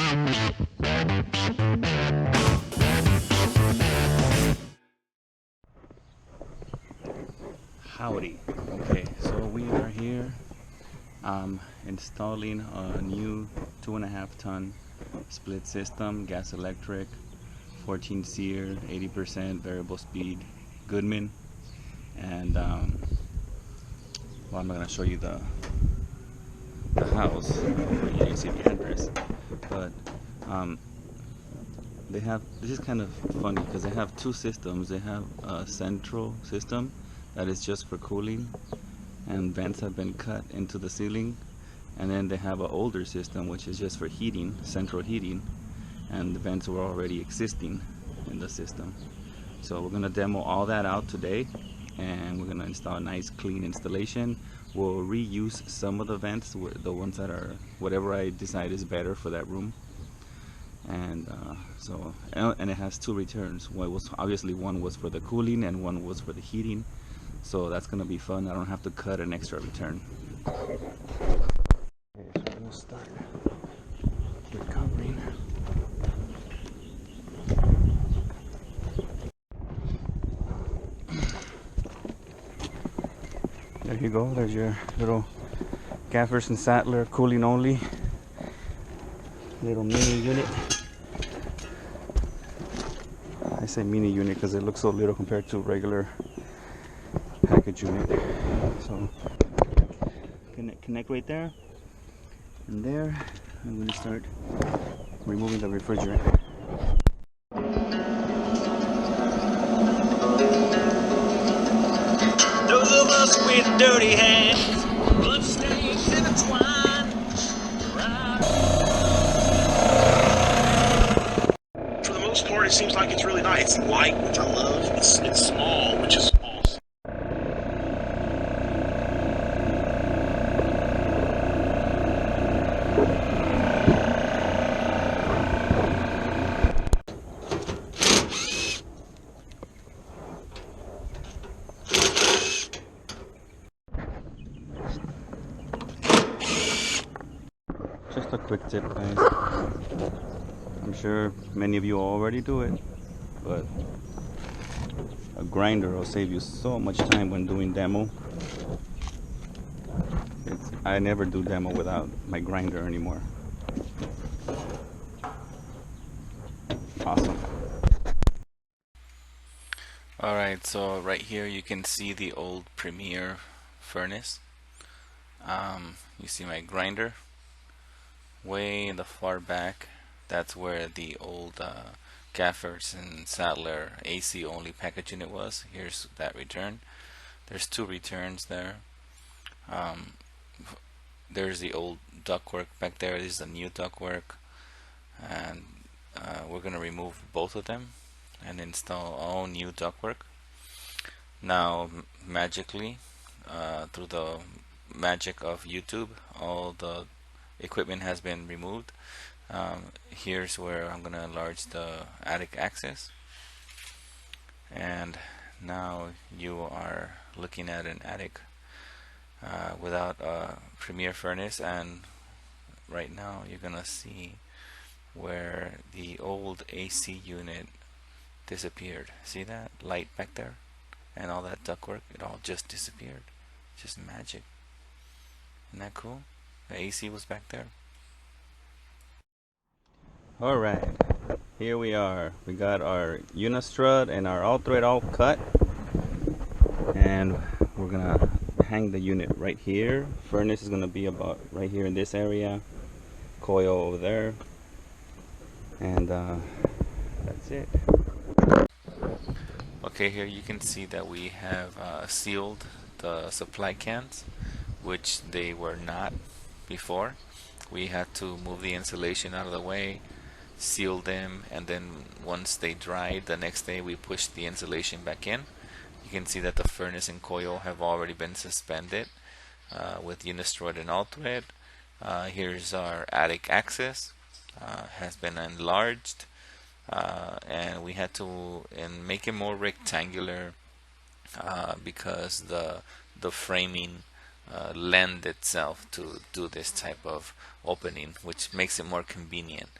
Howdy. Okay, so we are here installing a new 2.5-ton split system, gas electric, 14 SEER, 80% variable speed Goodman. And well, I'm not going to show you the house. You can see the address, but they have, this is kind of funny because they have two systems. They have a central system that is just for cooling, and vents have been cut into the ceiling, and then they have an older system which is just for heating, central heating, and the vents were already existing in the system. So we're going to demo all that out today, and we're going to install a nice clean installation. We'll reuse some of the vents, the ones that are whatever I decide is better for that room. And and it has two returns. One was obviously, one was for the cooling and one was for the heating, so that's gonna be fun. I don't have to cut an extra return. Okay, so we'll start with covering. There you go, there's your little Gaffers and Sattler cooling only little mini unit. I say mini unit because it looks so little compared to a regular package unit. So connect right there and there. I'm going to start removing the refrigerant. Those of us with dirty hands, bloodstains intertwined. For the most part, it seems like it's really nice. It's light, which I love. It's small, which is awesome. Just a quick tip, guys. I'm sure many of you already do it, but a grinder will save you so much time when doing demo. I never do demo without my grinder anymore. Awesome. Alright, so right here you can see the old Premier furnace. You see my grinder way in the far back. That's where the old Gaffers and Sattler AC only package unit was. Here's that return. There's two returns there. There's the old ductwork back there. This is the new ductwork, and we're gonna remove both of them and install all new ductwork. Now, magically, through the magic of YouTube, all the equipment has been removed. Here's where I'm gonna enlarge the attic access, and now you are looking at an attic without a Premier furnace. And right now you're gonna see where the old AC unit disappeared. See that light back there and all that ductwork? It all just disappeared. Just magic. Isn't that cool? The AC was back there. Alright, here we are. We got our unistrut and our all thread all cut, and we're gonna hang the unit right here. Furnace is gonna be about right here in this area, coil over there, and that's it. Okay, here you can see that we have sealed the supply cans, which they were not before. We had to move the insulation out of the way, seal them, and then once they dried, the next day we pushed the insulation back in. You can see that the furnace and coil have already been suspended with unistrut and all thread. Here's our attic access, has been enlarged, and we had to make it more rectangular because the framing lend itself to do this type of opening, which makes it more convenient.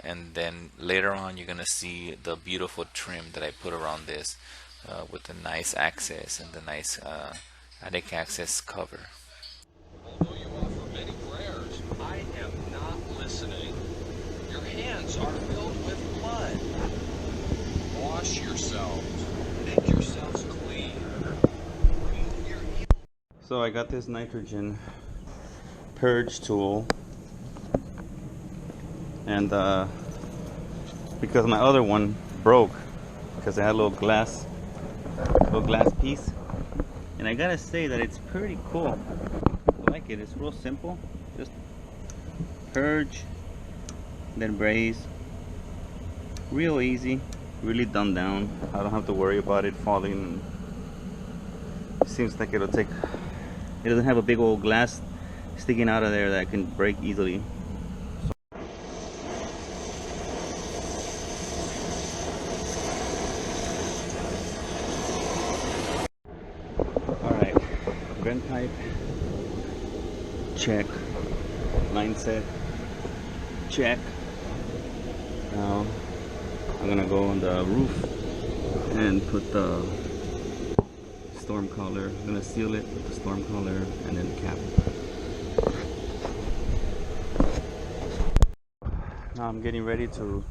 And then later on you're gonna see the beautiful trim that I put around this, with the nice access and the nice attic access cover. Although you offer many prayers, I am not listening. Your hands are filled with blood. Wash yourselves. Make yourselves clean. Remove your evil. So I got this nitrogen purge tool, and because my other one broke, because it had a little glass piece, and I gotta say that it's pretty cool. I like it. It's real simple. Just purge, then braise. Real easy. Really dumbed down. I don't have to worry about it falling. It seems like it'll take. It doesn't have a big old glass sticking out of there that can break easily. Alright, vent pipe, check. Line set, check. Now I'm gonna go on the roof and put the storm collar. I'm gonna seal it with the storm collar and then cap. Now I'm getting ready to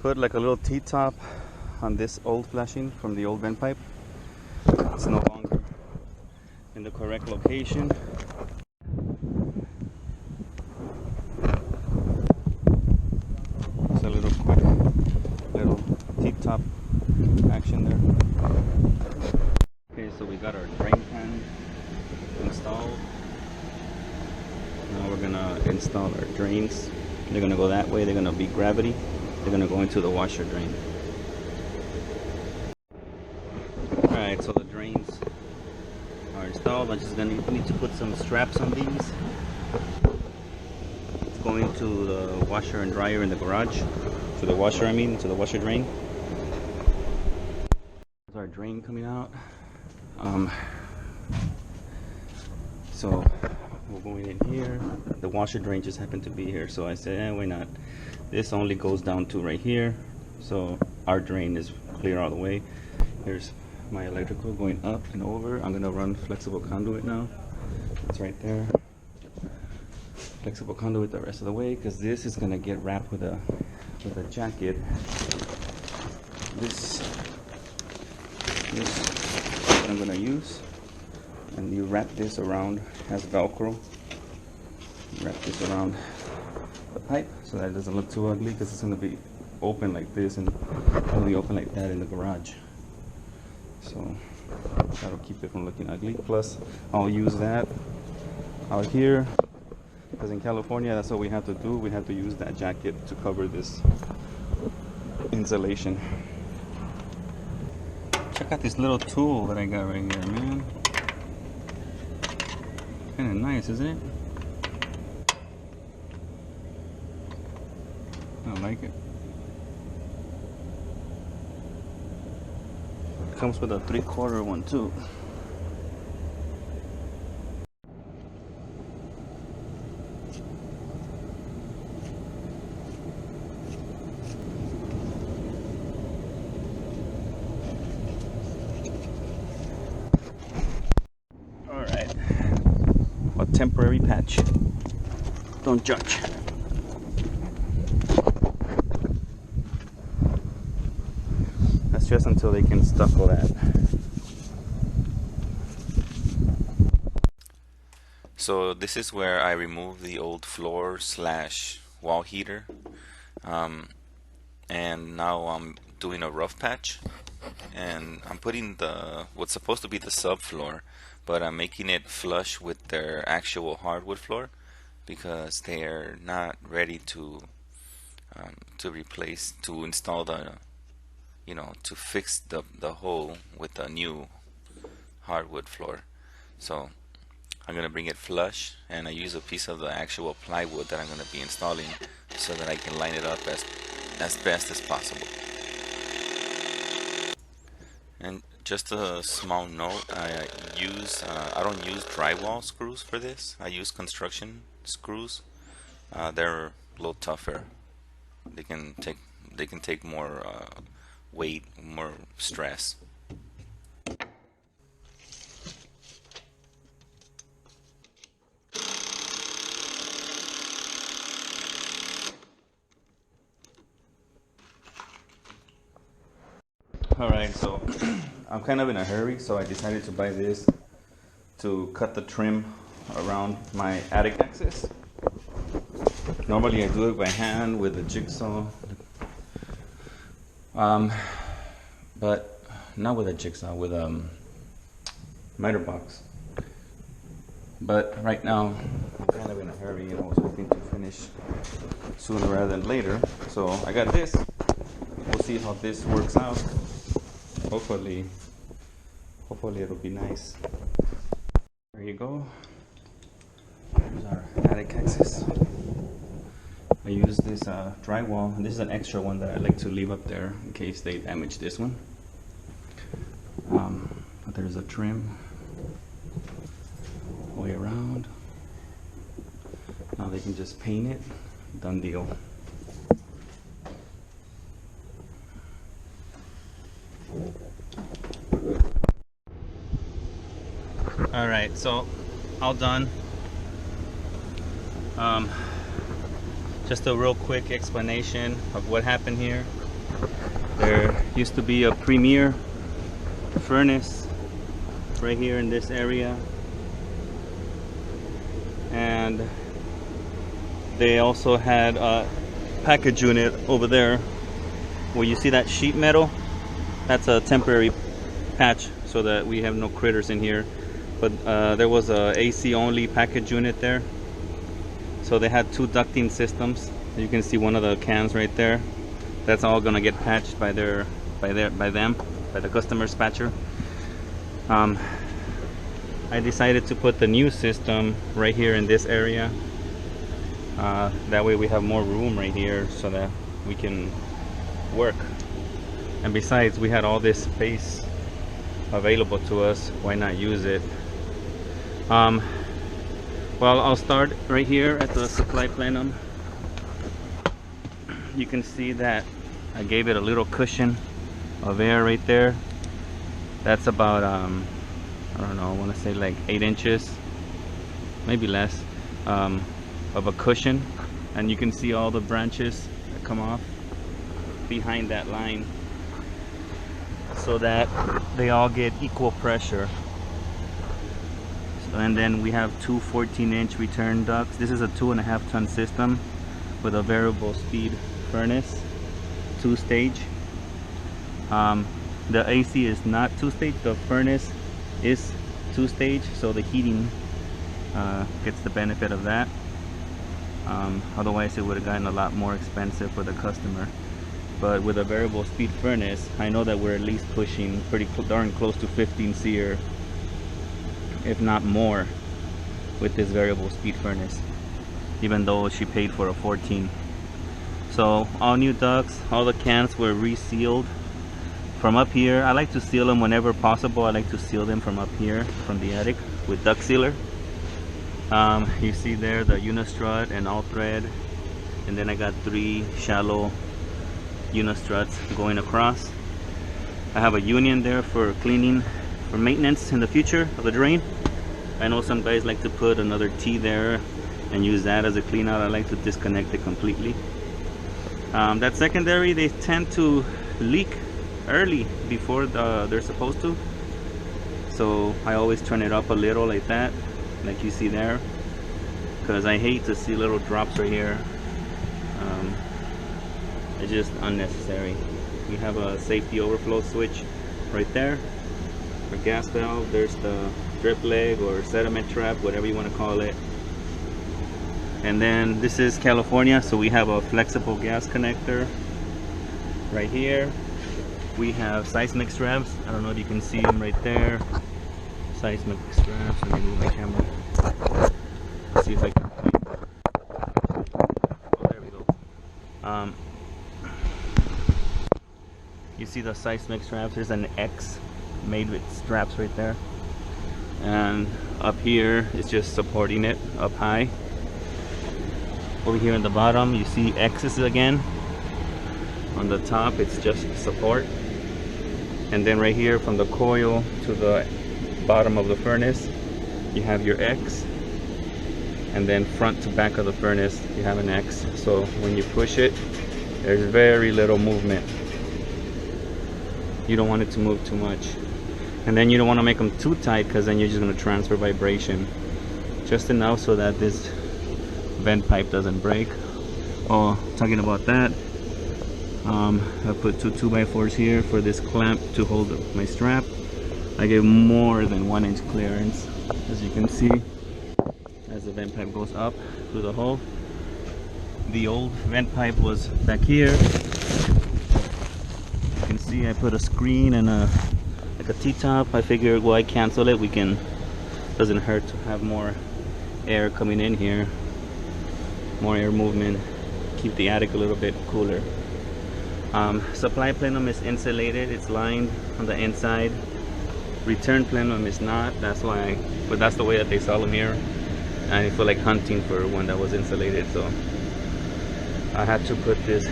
put like a little T-top on this old flashing from the old vent pipe. It's no longer in the correct location. It's a little quick little T-top action there. Okay, so we got our drain pan installed. Now we're gonna install our drains. They're gonna go that way. They're gonna be gravity. They're gonna go into the washer drain. Alright, so the drains are installed. I'm just gonna need to put some straps on these. It's going to the washer and dryer in the garage. To the washer, to the washer drain. There's our drain coming out. So we're going in here. The washer drain just happened to be here, so I said, why not? This only goes down to right here, so our drain is clear all the way. Here's my electrical going up and over. I'm gonna run flexible conduit now. It's right there. Flexible conduit the rest of the way, because this is gonna get wrapped with a jacket. This is what I'm gonna use. And you wrap this around, has Velcro. Wrap this around the pipe so that it doesn't look too ugly, because it's going to be open like this and it'll be open like that in the garage. So that'll keep it from looking ugly. Plus, I'll use that out here, because in California, that's what we have to do. We have to use that jacket to cover this insulation. Check out this little tool that I got right here, man. Kind of nice, isn't it? I like it. It comes with a 3/4 one too. Alright. A temporary patch. Don't judge. That's just until they can stucco that. So this is where I remove the old floor slash wall heater, and now I'm doing a rough patch, and I'm putting the what's supposed to be the subfloor, but I'm making it flush with their actual hardwood floor, because they're not ready to install the, to fix the hole with a new hardwood floor. So I'm gonna bring it flush, and I use a piece of the actual plywood that I'm gonna be installing so that I can line it up as best as possible. And just a small note, I don't use drywall screws for this. I use construction screws. They're a little tougher. They can take more weight, more stress. Alright, so I'm kind of in a hurry, so I decided to buy this to cut the trim around my attic access. Normally I do it by hand with a jigsaw, but not with a jigsaw, with a miter box. But right now I'm kind of in a hurry and I was hoping to finish sooner rather than later. So I got this. We'll see how this works out. Hopefully it'll be nice. There you go. Here's our attic access. I use this drywall. This is an extra one that I like to leave up there in case they damage this one. But there's a trim all the way around. Now they can just paint it. Done deal. All right, so all done. Just a real quick explanation of what happened here. There used to be a premier furnace right here in this area, and they also had a package unit over there where you see that sheet metal. That's a temporary patch so that we have no critters in here. But there was a AC only package unit there. So they had two ducting systems. You can see one of the cans right there. That's all gonna get patched by the customer dispatcher. I decided to put the new system right here in this area. That way we have more room right here so that we can work. And besides, we had all this space available to us. Why not use it? Well, I'll start right here at the supply plenum. You can see that I gave it a little cushion of air right there. That's about I don't know, I want to say like 8 inches, maybe less, of a cushion. And you can see all the branches that come off behind that line so that they all get equal pressure. And then we have two 14-inch return ducts. This is a 2.5 ton system with a variable speed furnace, 2-stage. The AC is not 2-stage, the furnace is 2-stage, so the heating gets the benefit of that. Otherwise it would have gotten a lot more expensive for the customer. But with a variable speed furnace, I know that we're at least pushing pretty darn close to 15 SEER, if not more, with this variable speed furnace, even though she paid for a 14. So all new ducts, all the cans were resealed from up here. I like to seal them whenever possible. I like to seal them from up here, from the attic, with duct sealer. You see there the unistrut and all thread, and then I got 3 shallow unistruts going across. I have a union there for cleaning, for maintenance in the future of the drain. I know some guys like to put another T there and use that as a clean out. I like to disconnect it completely. That secondary, they tend to leak early before they're supposed to, so I always turn it up a little like that, like you see there, because I hate to see little drops right here. It's just unnecessary. We have a safety overflow switch right there for gas valve. There's the drip leg or sediment trap, whatever you want to call it. And then this is California, so we have a flexible gas connector right here. We have seismic straps. I don't know if you can see them right there. Seismic straps. Let me move my camera. Let's see if I can point. Oh, there we go. You see the seismic straps? There's an X made with straps right there. And up here is just supporting it up high. Over here on the bottom, you see X's again. On the top, it's just support. And then right here from the coil to the bottom of the furnace, you have your X. And then front to back of the furnace, you have an X. So when you push it, there's very little movement. You don't want it to move too much. And then you don't want to make them too tight, because then you're just going to transfer vibration. Just enough so that this vent pipe doesn't break. Oh, talking about that, I put two 2x4s here for this clamp to hold my strap. I gave more than 1 inch clearance, as you can see, as the vent pipe goes up through the hole. The old vent pipe was back here. You can see I put a screen and like a T-top. I figured, well, I cancel it. Doesn't hurt to have more air coming in here, more air movement, keep the attic a little bit cooler. Supply plenum is insulated, it's lined on the inside. Return plenum is not, but that's the way that they sell them here. And I feel like hunting for one that was insulated, so I had to put this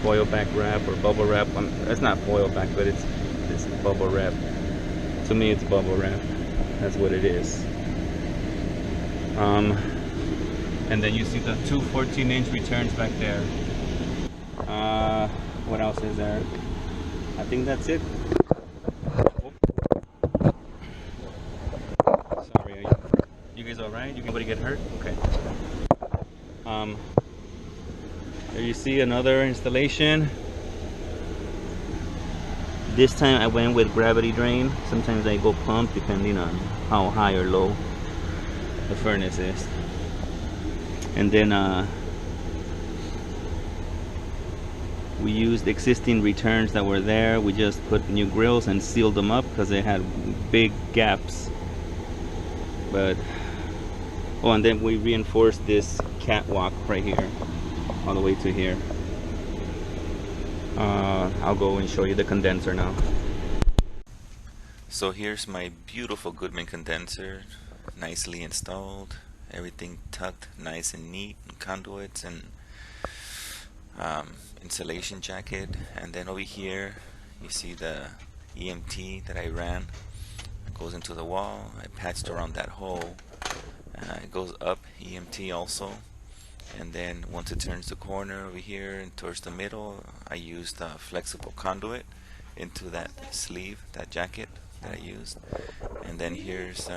foil back wrap or bubble wrap. It's not foil back, but it's this bubble wrap. To me, it's bubble wrap. That's what it is. And then you see the two 14-inch returns back there. What else is there? I think that's it. Sorry, you guys all right? Nobody get hurt? Okay. There you see another installation. This time I went with gravity drain. Sometimes I go pump depending on how high or low the furnace is. And then we used existing returns that were there. We just put new grills and sealed them up because they had big gaps. But and then we reinforced this catwalk right here all the way to here. I'll go and show you the condenser now. So here's my beautiful Goodman condenser, nicely installed, everything tucked nice and neat, and conduits and insulation jacket. And then over here you see the EMT that I ran. It goes into the wall. I patched around that hole. It goes up EMT also. And then once it turns the corner over here and towards the middle, I used a flexible conduit into that sleeve, that jacket that I used. And then here's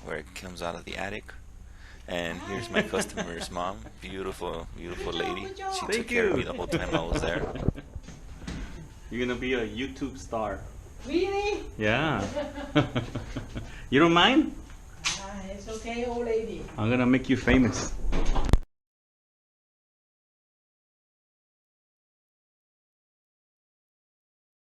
where it comes out of the attic. And here's my customer's mom, beautiful, beautiful lady. She took care of me the whole time I was there. You're gonna be a YouTube star. Really? Yeah. You don't mind? It's okay, old lady. I'm gonna make you famous.